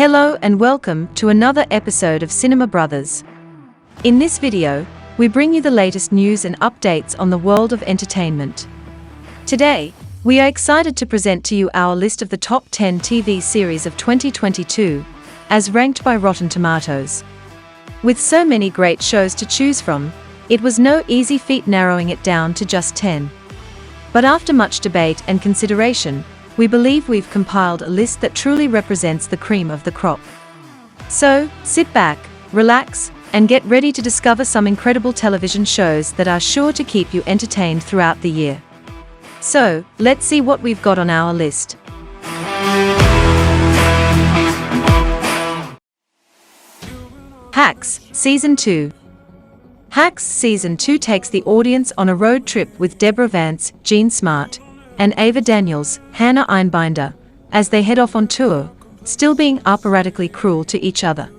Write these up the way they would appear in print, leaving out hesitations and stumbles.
Hello and welcome to another episode of Cinema Brothers. In this video, we bring you the latest news and updates on the world of entertainment. Today, we are excited to present to you our list of the top 10 TV series of 2022, as ranked by RottenTomatos. With so many great shows to choose from, it was no easy feat narrowing it down to just 10. But after much debate and consideration, we believe we've compiled a list that truly represents the cream of the crop. So, sit back, relax, and get ready to discover some incredible television shows that are sure to keep you entertained throughout the year. So, let's see what we've got on our list. Hacks, Season 2. Hacks Season 2 takes the audience on a road trip with Deborah Vance, Jean Smart, and Ava Daniels, Hannah Einbinder, as they head off on tour, still being operatically cruel to each other.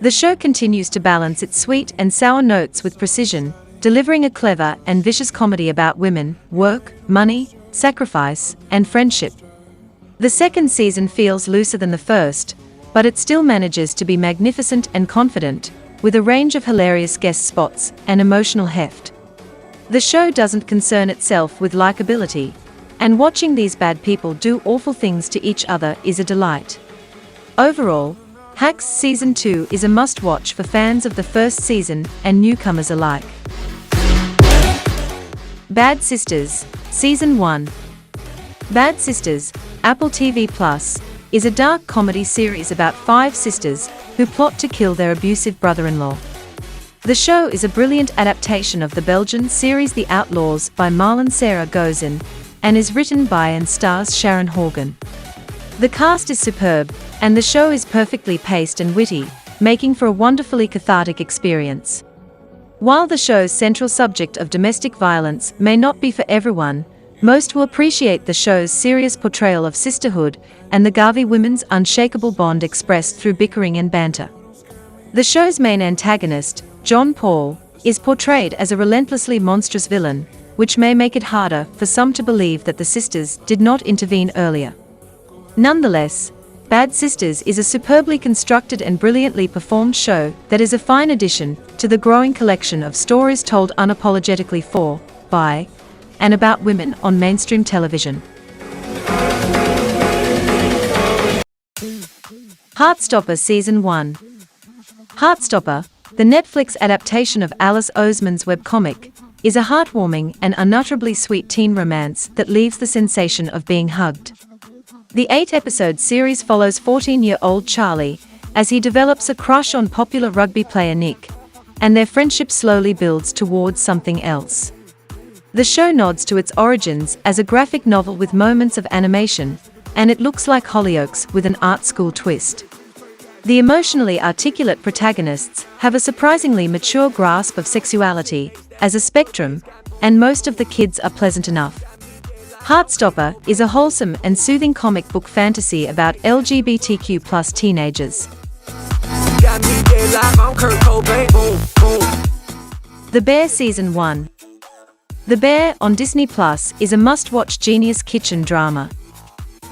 The show continues to balance its sweet and sour notes with precision, delivering a clever and vicious comedy about women, work, money, sacrifice, and friendship. The second season feels looser than the first, but it still manages to be magnificent and confident, with a range of hilarious guest spots and emotional heft. The show doesn't concern itself with likability, and watching these bad people do awful things to each other is a delight. Overall, Hacks Season 2 is a must-watch for fans of the first season and newcomers alike. Bad Sisters, Season 1. Bad Sisters, Apple TV Plus, is a dark comedy series about 5 sisters who plot to kill their abusive brother-in-law. The show is a brilliant adaptation of the Belgian series The Outlaws by Marlon Sarah Gozin, and is written by and stars Sharon Horgan. The cast is superb, and the show is perfectly paced and witty, making for a wonderfully cathartic experience. While the show's central subject of domestic violence may not be for everyone, most will appreciate the show's serious portrayal of sisterhood and the Garvey women's unshakable bond expressed through bickering and banter. The show's main antagonist, John Paul, is portrayed as a relentlessly monstrous villain, which may make it harder for some to believe that the sisters did not intervene earlier. Nonetheless, Bad Sisters is a superbly constructed and brilliantly performed show that is a fine addition to the growing collection of stories told unapologetically for, by, and about women on mainstream television. Heartstopper Season 1. Heartstopper, the Netflix adaptation of Alice Oseman's webcomic, is a heartwarming and unutterably sweet teen romance that leaves the sensation of being hugged. The 8-episode series follows 14-year-old Charlie as he develops a crush on popular rugby player Nick, and their friendship slowly builds towards something else. The show nods to its origins as a graphic novel with moments of animation, and it looks like Hollyoaks with an art school twist. The emotionally articulate protagonists have a surprisingly mature grasp of sexuality as a spectrum, and most of the kids are pleasant enough. Heartstopper is a wholesome and soothing comic book fantasy about LGBTQ+ teenagers. The Bear Season 1. The Bear on Disney Plus is a must-watch genius kitchen drama.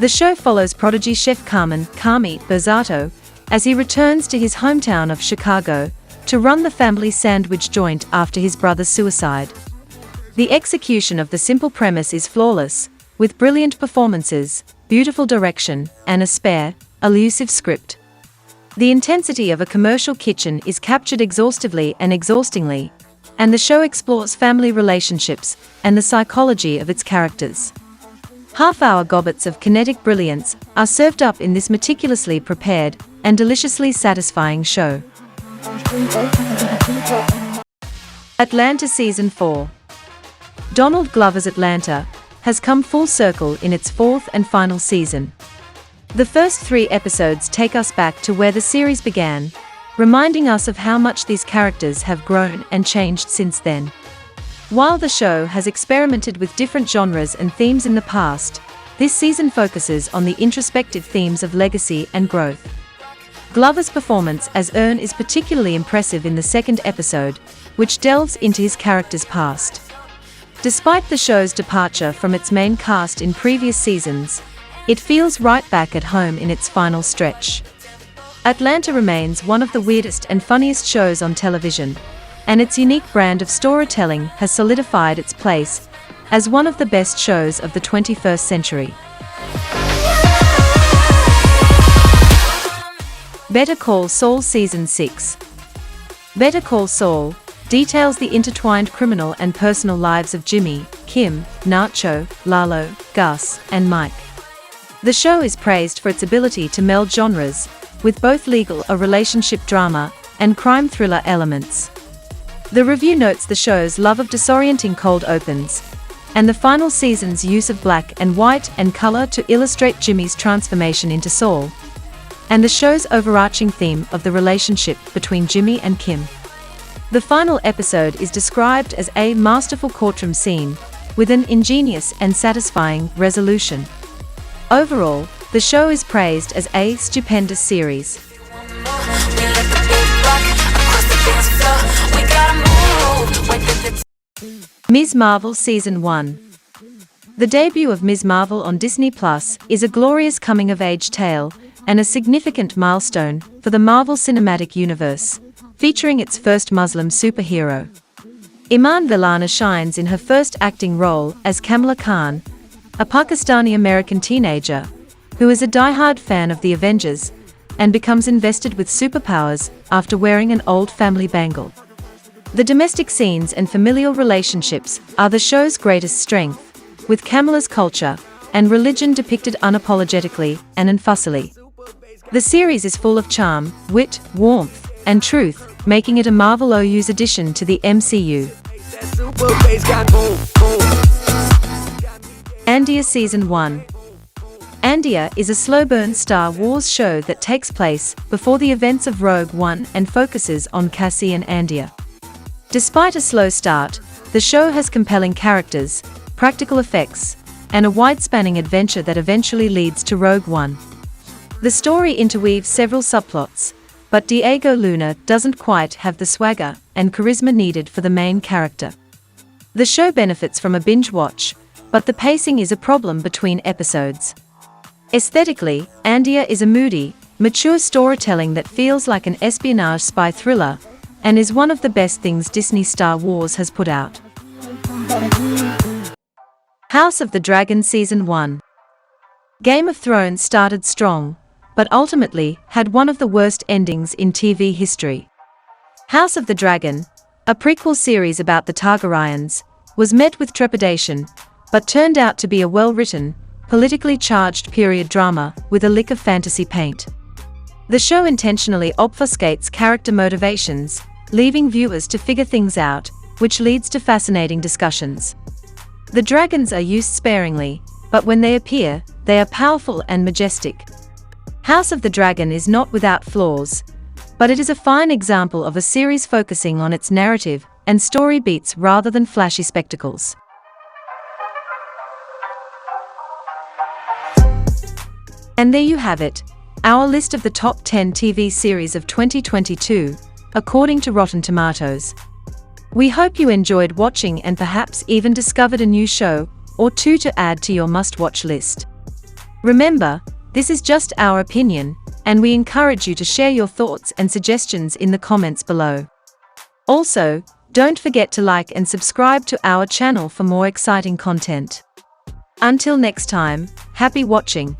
The show follows prodigy chef Carmy Berzato, as he returns to his hometown of Chicago to run the family sandwich joint after his brother's suicide. The execution of the simple premise is flawless, with brilliant performances, beautiful direction, and a spare, elusive script. The intensity of a commercial kitchen is captured exhaustively and exhaustingly, and the show explores family relationships and the psychology of its characters. Half-hour gobbets of kinetic brilliance are served up in this meticulously prepared and deliciously satisfying show. Atlanta Season 4. Donald Glover's Atlanta has come full circle in its 4th and final season. The first 3 episodes take us back to where the series began, reminding us of how much these characters have grown and changed since then. While the show has experimented with different genres and themes in the past, this season focuses on the introspective themes of legacy and growth. Glover's performance as Ern is particularly impressive in the 2nd episode, which delves into his character's past. Despite the show's departure from its main cast in previous seasons, it feels right back at home in its final stretch. Atlanta remains one of the weirdest and funniest shows on television, and its unique brand of storytelling has solidified its place as one of the best shows of the 21st century. Better Call Saul Season 6. Better Call Saul details the intertwined criminal and personal lives of Jimmy, Kim, Nacho, Lalo, Gus, and Mike. The show is praised for its ability to meld genres, with both legal or relationship drama and crime thriller elements. The review notes the show's love of disorienting cold opens, and the final season's use of black and white and color to illustrate Jimmy's transformation into Saul, and the show's overarching theme of the relationship between Jimmy and Kim. The final episode is described as a masterful courtroom scene, with an ingenious and satisfying resolution. Overall, the show is praised as a stupendous series. Ms. Marvel Season 1. The debut of Ms. Marvel on Disney Plus is a glorious coming-of-age tale and a significant milestone for the Marvel Cinematic Universe, featuring its first Muslim superhero. Iman Vellana shines in her first acting role as Kamala Khan, a Pakistani-American teenager who is a die-hard fan of the Avengers and becomes invested with superpowers after wearing an old family bangle. The domestic scenes and familial relationships are the show's greatest strength, with Kamala's culture and religion depicted unapologetically and unfussily. The series is full of charm, wit, warmth, and truth, making it a Marvel OU's addition to the MCU. Andor Season 1. Andor is a slow-burn Star Wars show that takes place before the events of Rogue One and focuses on Cassian Andor. Despite a slow start, the show has compelling characters, practical effects, and a wide-spanning adventure that eventually leads to Rogue One. The story interweaves several subplots, but Diego Luna doesn't quite have the swagger and charisma needed for the main character. The show benefits from a binge watch, but the pacing is a problem between episodes. Aesthetically, Andor is a moody, mature storytelling that feels like an espionage spy thriller, and is one of the best things Disney Star Wars has put out. House of the Dragon Season 1. Game of Thrones started strong, but ultimately had one of the worst endings in TV history. House of the Dragon, a prequel series about the Targaryens, was met with trepidation, but turned out to be a well-written, politically charged period drama with a lick of fantasy paint. The show intentionally obfuscates character motivations, leaving viewers to figure things out, which leads to fascinating discussions. The dragons are used sparingly, but when they appear, they are powerful and majestic. House of the Dragon is not without flaws, but it is a fine example of a series focusing on its narrative and story beats rather than flashy spectacles. And there you have it, our list of the top 10 TV series of 2022, according to Rotten Tomatoes. We hope you enjoyed watching and perhaps even discovered a new show or two to add to your must-watch list. Remember, this is just our opinion, and we encourage you to share your thoughts and suggestions in the comments below. Also, don't forget to like and subscribe to our channel for more exciting content. Until next time, happy watching!